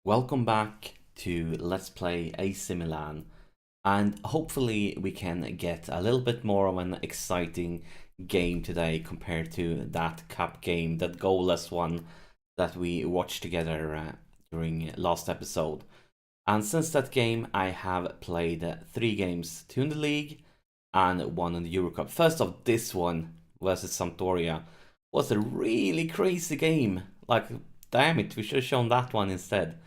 Welcome back to Let's Play AC Milan, and hopefully we can get a little bit more of an exciting game today compared to that cup game, that goalless one that we watched together during last episode. And since that game I have played 3 games, 2 in the league and 1 in the Euro Cup. First off, this one versus Sampdoria was a really crazy game. Like, damn it, we should have shown that one instead.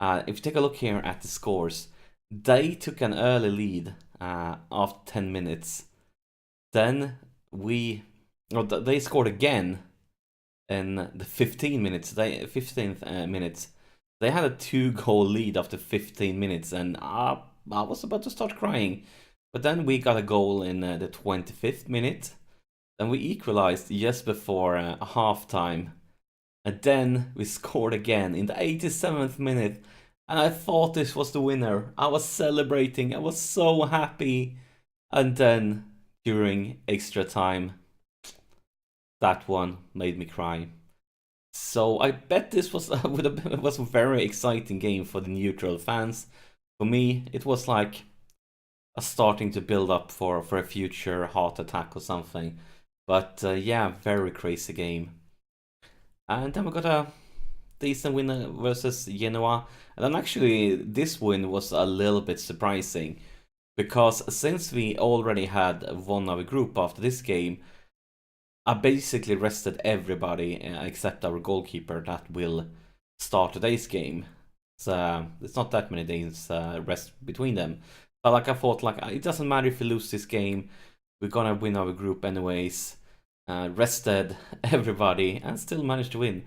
If you take a look here at the scores, they took an early lead after 10 minutes. Then they scored again in the 15 minutes. 15th minutes. They had a 2-goal lead after 15 minutes, and I was about to start crying. But then we got a goal in the 25th minute. Then we equalized just before halftime. And then we scored again in the 87th minute. And I thought this was the winner. I was celebrating. I was so happy. And then, during extra time, that one made me cry. So I bet this was was a very exciting game for the neutral fans. For me, it was like starting to build up for a future heart attack or something. But yeah, very crazy game. And then we got a decent win versus Genoa. And then actually this win was a little bit surprising, because since we already had won our group after this game, I basically rested everybody except our goalkeeper that will start today's game. So it's not that many days rest between them. But like I thought, like it doesn't matter if we lose this game, we're gonna win our group anyways. Rested everybody and still managed to win.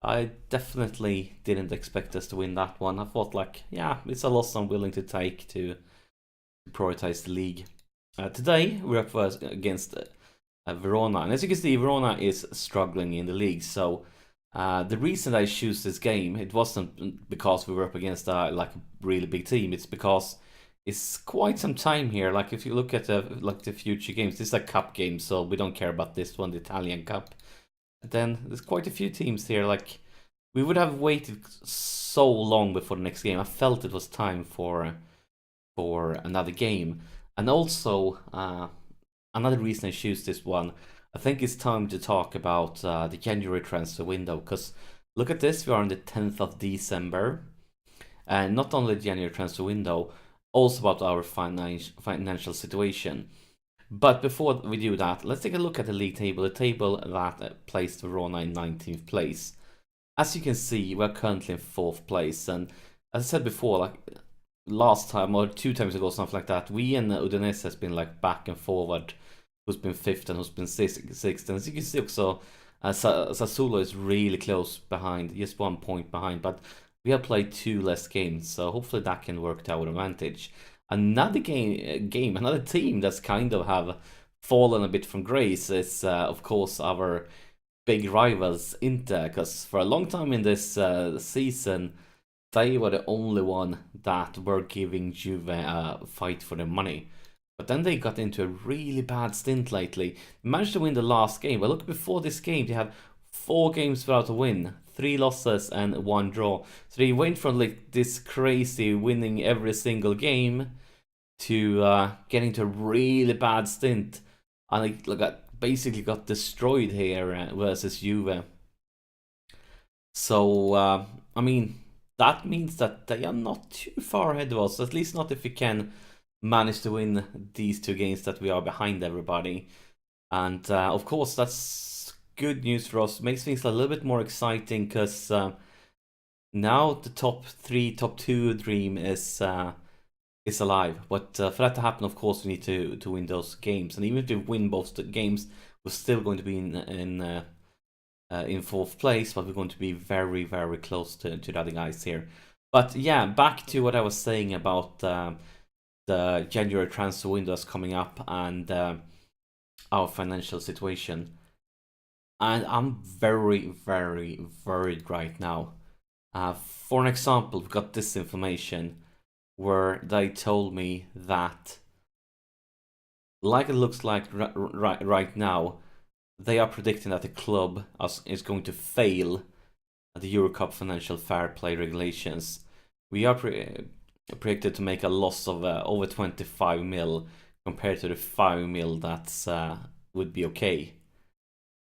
I definitely didn't expect us to win that one. I thought, like, yeah, it's a loss I'm willing to take to prioritize the league. Today we're up against Verona, and as you can see, Verona is struggling in the league. So the reason I choose this game, it wasn't because we were up against like a really big team. It's because it's quite some time here. Like if you look at the future games, this is a cup game, so we don't care about this one, the Italian Cup. Then there's quite a few teams here. Like we would have waited so long before the next game. I felt it was time for another game, and also another reason I choose this one. I think it's time to talk about the January transfer window, because look at this, we are on the 10th of December, and not only the January transfer window, also about our financial situation. But before we do that, let's take a look at the league table, the table that placed Verona in 19th place. As you can see, we're currently in 4th place, and as I said before, like last time or 2 times ago, something like that, we and Udinese has been like back and forward, who's been 5th and who's been 6th. And as you can see also, Sassuolo is really close behind, just 1 point behind, but we have played 2 less games, so hopefully that can work to our advantage. Another another team that's kind of have fallen a bit from grace is, of course, our big rivals Inter, because for a long time in this season, they were the only one that were giving Juve a fight for their money. But then they got into a really bad stint lately. They managed to win the last game, but look, before this game, they had 4 games without a win, 3 losses and 1 draw. So they went from like this crazy winning every single game to getting to a really bad stint, and like basically got destroyed here versus Juve. So I mean, that means that they are not too far ahead of us, at least not if we can manage to win these 2 games that we are behind everybody. And of course that's good news for us, makes things a little bit more exciting, because now the top 2 dream is alive. But for that to happen, of course, we need to win those games. And even if we win both the games, we're still going to be in 4th place, but we're going to be very, very close to the other guys here. But yeah, back to what I was saying about the January transfer windows coming up and our financial situation. And I'm very, very worried right now. For an example, we've got this information where they told me that, like it looks like right now, they are predicting that the club is going to fail the Euro Cup financial fair play regulations, we are predicted to make a loss of over 25 mil compared to the 5 mil that's would be okay.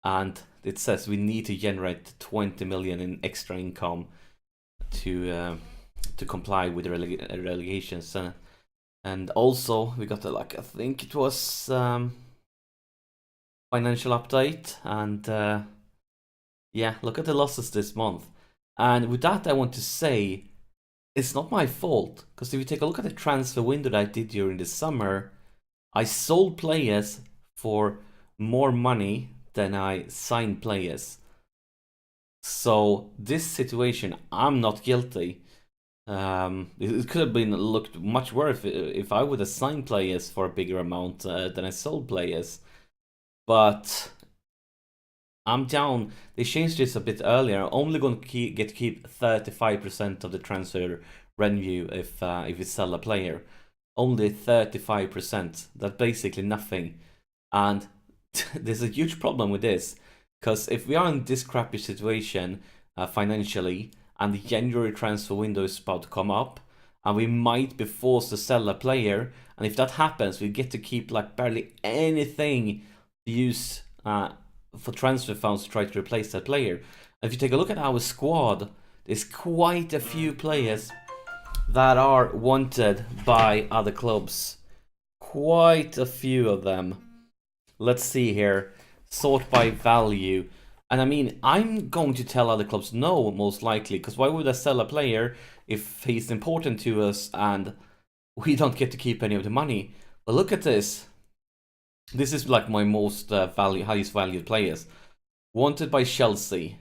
And it says we need to generate 20 million in extra income to comply with the relegations. And also we got I think it was financial update, and yeah, look at the losses this month. And with that, I want to say it's not my fault, because if you take a look at the transfer window that I did during the summer, I sold players for more money than I signed players. So this situation, I'm not guilty. It could have been looked much worse if I would have signed players for a bigger amount than I sold players. But I'm down. They changed this a bit earlier. Only going to get to keep 35% of the transfer revenue if you sell a player. Only 35%. That's basically nothing. And there's a huge problem with this, because if we are in this crappy situation financially, and the January transfer window is about to come up, and we might be forced to sell a player, and if that happens, we get to keep like barely anything to use for transfer funds to try to replace that player. And if you take a look at our squad, there's quite a few players that are wanted by other clubs. Quite a few of them. Let's see here. Sort by value. And I mean, I'm going to tell other clubs no, most likely, because why would I sell a player if he's important to us and we don't get to keep any of the money? But look at this. This is like my most highest valued players. Wanted by Chelsea.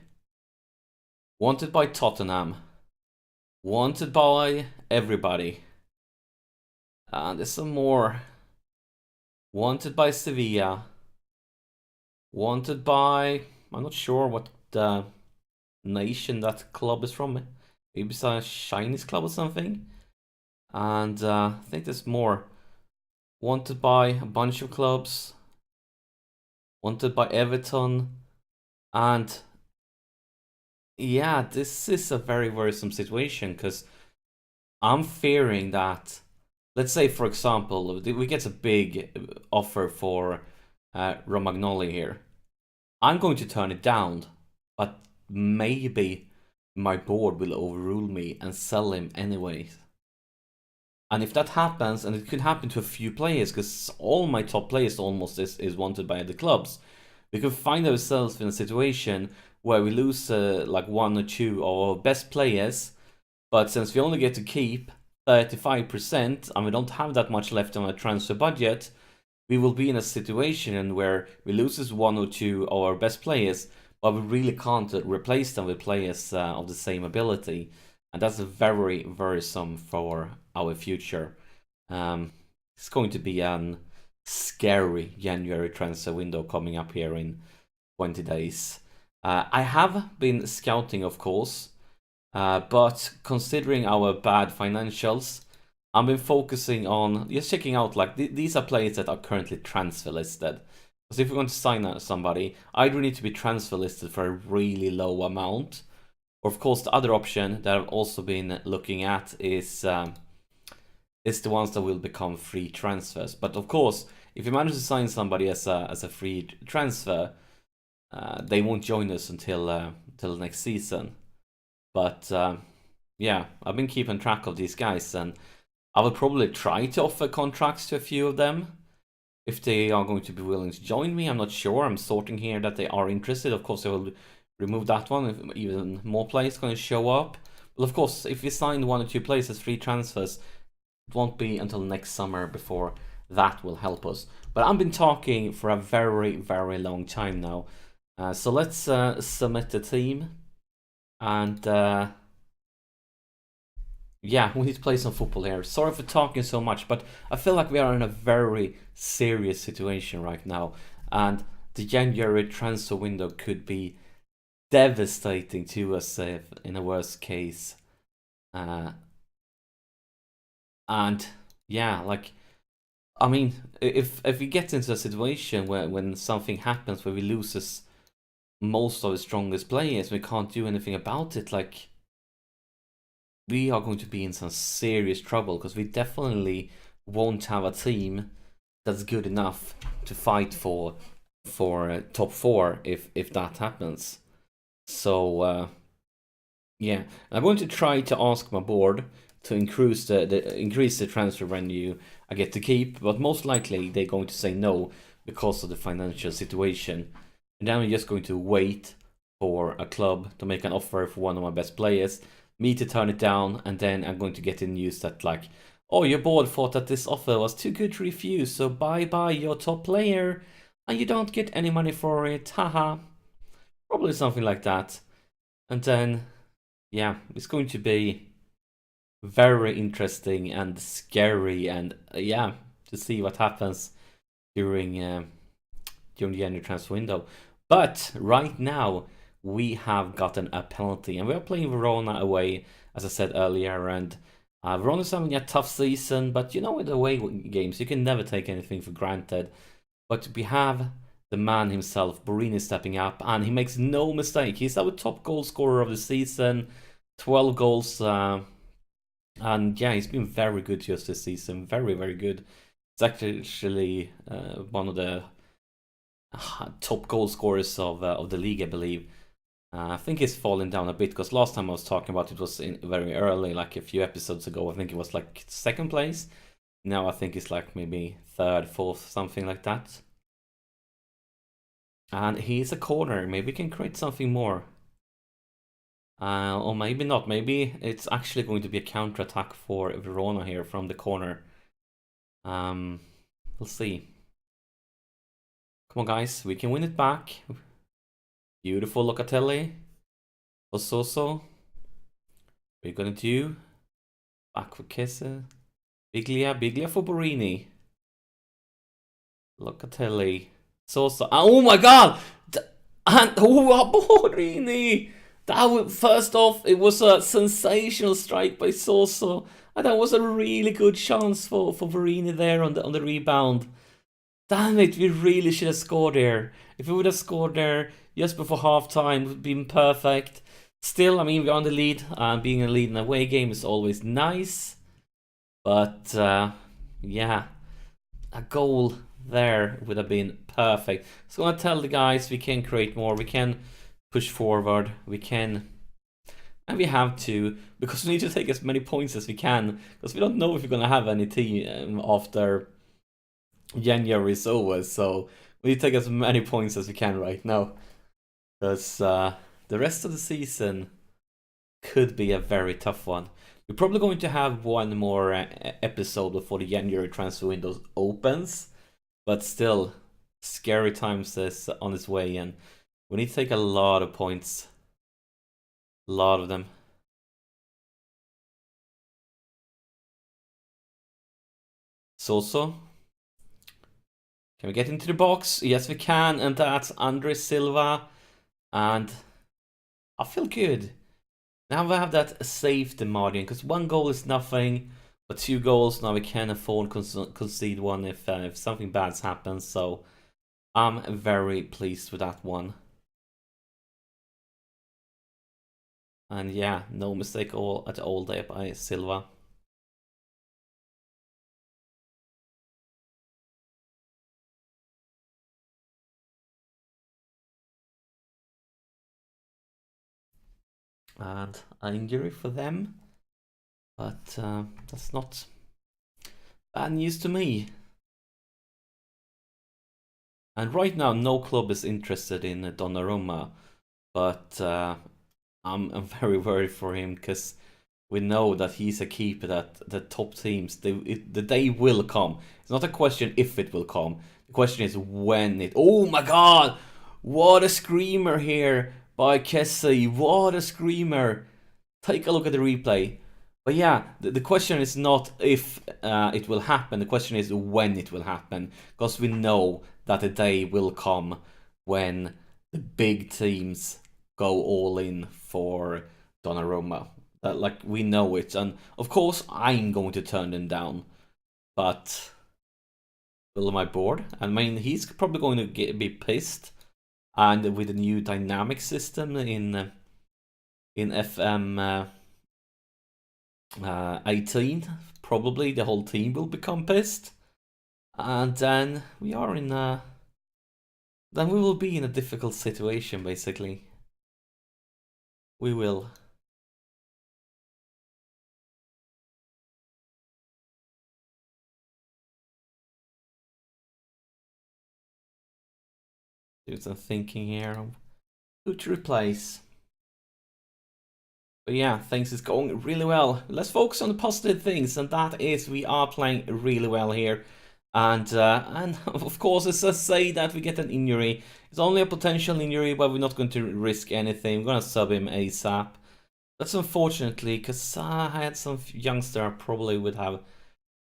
Wanted by Tottenham. Wanted by everybody. And there's some more. Wanted by Sevilla. Wanted by... I'm not sure what nation that club is from. Maybe it's a Chinese club or something. And I think there's more. Wanted by a bunch of clubs. Wanted by Everton. And yeah, this is a very worrisome situation, because I'm fearing that, let's say for example, we get a big offer for Romagnoli here. I'm going to turn it down, but maybe my board will overrule me and sell him anyways. And if that happens, and it could happen to a few players, because all my top players almost is wanted by other clubs, we could find ourselves in a situation where we lose like one or two of our best players, but since we only get to keep 35% and we don't have that much left on our transfer budget, we will be in a situation where we lose one or two of our best players, but we really can't replace them with players of the same ability. And that's very worrisome for our future. It's going to be a scary January transfer window coming up here in 20 days. I have been scouting, of course, but considering our bad financials, I've been focusing on just checking out, like, these are players that are currently transfer listed. Because if we're going to sign somebody, either need to be transfer listed for a really low amount, or of course the other option that I've also been looking at is the ones that will become free transfers. But of course, if you manage to sign somebody as a free transfer, they won't join us until next season. But yeah, I've been keeping track of these guys, and I will probably try to offer contracts to a few of them if they are going to be willing to join me. I'm not sure. I'm sorting here that they are interested. Of course, I will remove that one if even more players going to show up. But of course, if we sign one or two players as free transfers, it won't be until next summer before that will help us. But I've been talking for a very, very long time now. So let's submit the team. And yeah, we need to play some football here. Sorry for talking so much, but I feel like we are in a very serious situation right now. And the January transfer window could be devastating to us in a worst case. And yeah, like, I mean, if we get into a situation where when something happens where we lose most of the strongest players. We can't do anything about it. Like, we are going to be in some serious trouble because we definitely won't have a team that's good enough to fight for top 4 if that happens. So yeah, I'm going to try to ask my board to increase the transfer revenue I get to keep, but most likely they're going to say no because of the financial situation. And then I'm just going to wait for a club to make an offer for one of my best players, me to turn it down, and then I'm going to get the news that, like, oh, your board thought that this offer was too good to refuse, so bye-bye your top player, and you don't get any money for it, haha. Probably something like that. And then, yeah, it's going to be very interesting and scary, and yeah, to see what happens during the January transfer window. But right now, we have gotten a penalty, and we are playing Verona away, as I said earlier, and Verona's having a tough season, but you know, with away games, you can never take anything for granted. But we have the man himself, Borini, stepping up, and he makes no mistake. He's our top goal scorer of the season, 12 goals, and yeah, he's been very good just this season, very, very good. It's actually one of the top goal scorers of the league, I believe. I think he's fallen down a bit because last time I was talking about it was very early, like a few episodes ago. I think it was like second place. Now I think it's like maybe third, fourth, something like that. And he's a corner. Maybe we can create something more. Or maybe not. Maybe it's actually going to be a counter-attack for Verona here from the corner. We'll see. Come on, guys. We can win it back. Beautiful Locatelli. Ososo. We're gonna do. Back for Kesse. Biglia for Borini. Locatelli. Sosa. Oh my god! And Borini! That was, first off, it was a sensational strike by Sosa. And that was a really good chance for Borini there on the rebound. Damn it, we really should have scored there. If we would have scored there just before halftime, it would have been perfect. Still, I mean, we're on the lead. Being a lead in a away game is always nice. But, yeah, a goal there would have been perfect. So I'm going to tell the guys we can create more. We can push forward. We can... And we have to, because we need to take as many points as we can. Because we don't know if we're going to have any team after January is over, so we need to take as many points as we can right now, because the rest of the season could be a very tough one. We're probably going to have one more episode before the January transfer window opens, but still, scary times is on its way, and we need to take a lot of points, a lot of them. Soso. Can we get into the box? Yes, we can, and that's Andre Silva, and I feel good. Now we have that safety margin, because one goal is nothing, but 2 goals, now we can afford concede one if something bad happens, so I'm very pleased with that one. And yeah, no mistake at all there by Silva. And an injury for them, but that's not bad news to me. And right now, no club is interested in Donnarumma, but I'm very worried for him because we know that he's a keeper that the top teams, the day will come. It's not a question if it will come. The question is when it... Oh my god! What a screamer here by Kessie. What a screamer. Take a look at the replay. But yeah, the question is not if it will happen. The question is when it will happen. Because we know that the day will come when the big teams go all in for Donnarumma. That, like, we know it. And of course, I'm going to turn them down. But will my board? I mean, he's probably going to be pissed. and with a new dynamic system in FM18, probably the whole team will become pissed, and then we will be in a difficult situation. Basically, we will. Do some thinking here. Who to replace? But yeah, things is going really well. Let's focus on the positive things, and that is we are playing really well here. And of course, it's a say that we get an injury. It's only a potential injury, but we're not going to risk anything. We're gonna sub him ASAP. That's unfortunately, because I had some youngster I probably would have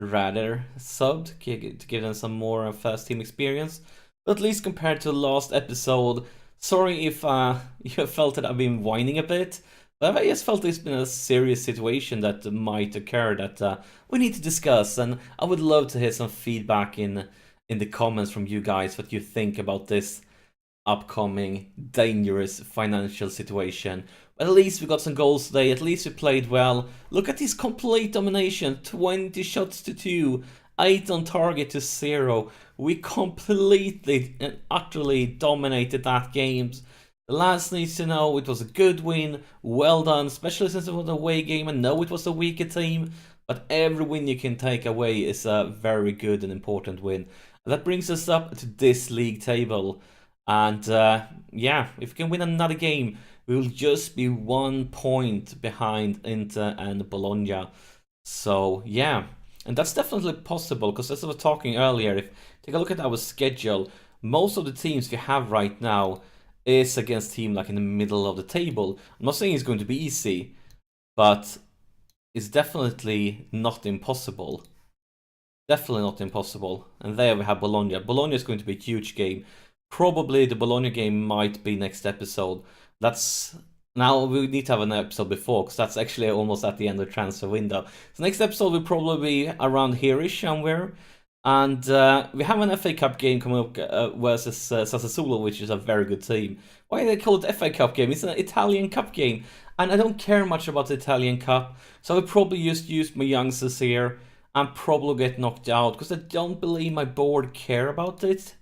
rather subbed to give them some more first team experience. But at least compared to the last episode, sorry if you felt that I've been whining a bit, but I just felt it's been a serious situation that might occur that we need to discuss, and I would love to hear some feedback in the comments from you guys, what you think about this upcoming dangerous financial situation. But at least we got some goals today, at least we played well. Look at this complete domination, 20 shots to 2, 8 on target to 0. We completely and utterly dominated that game. The lads needs to know it was a good win, well done, especially since it was an away game. I know it was a weaker team, but every win you can take away is a very good and important win. And that brings us up to this league table. And yeah, if we can win another game, we will just be 1 point behind Inter and Bologna. So yeah, and that's definitely possible, because as I was talking earlier, if take a look at our schedule, most of the teams we have right now is against team like in the middle of the table. I'm not saying it's going to be easy, but it's definitely not impossible. Definitely not impossible. And there we have Bologna. Bologna is going to be a huge game. Probably the Bologna game might be next episode. That's now we need to have an episode before, because that's actually almost at the end of the transfer window. So next episode will probably be around here-ish somewhere. And we have an FA Cup game coming up versus Sassuolo, which is a very good team. Why do they call it FA Cup game? It's an Italian Cup game. And I don't care much about the Italian Cup. So I will probably just use my youngsters here and probably get knocked out, because I don't believe my board care about it.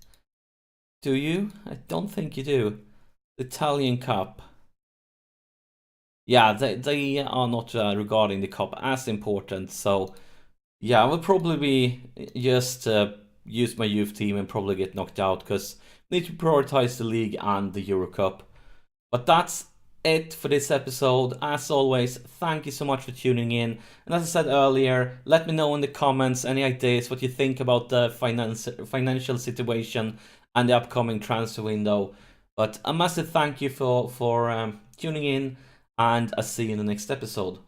Do you? I don't think you do. The Italian Cup. Yeah, they are not regarding the cup as important. So yeah, I will probably be just use my youth team and probably get knocked out, because I need to prioritize the league and the Euro Cup. But that's it for this episode. As always, thank you so much for tuning in. And as I said earlier, let me know in the comments any ideas, what you think about the financial situation and the upcoming transfer window. But a massive thank you for tuning in, and I'll see you in the next episode.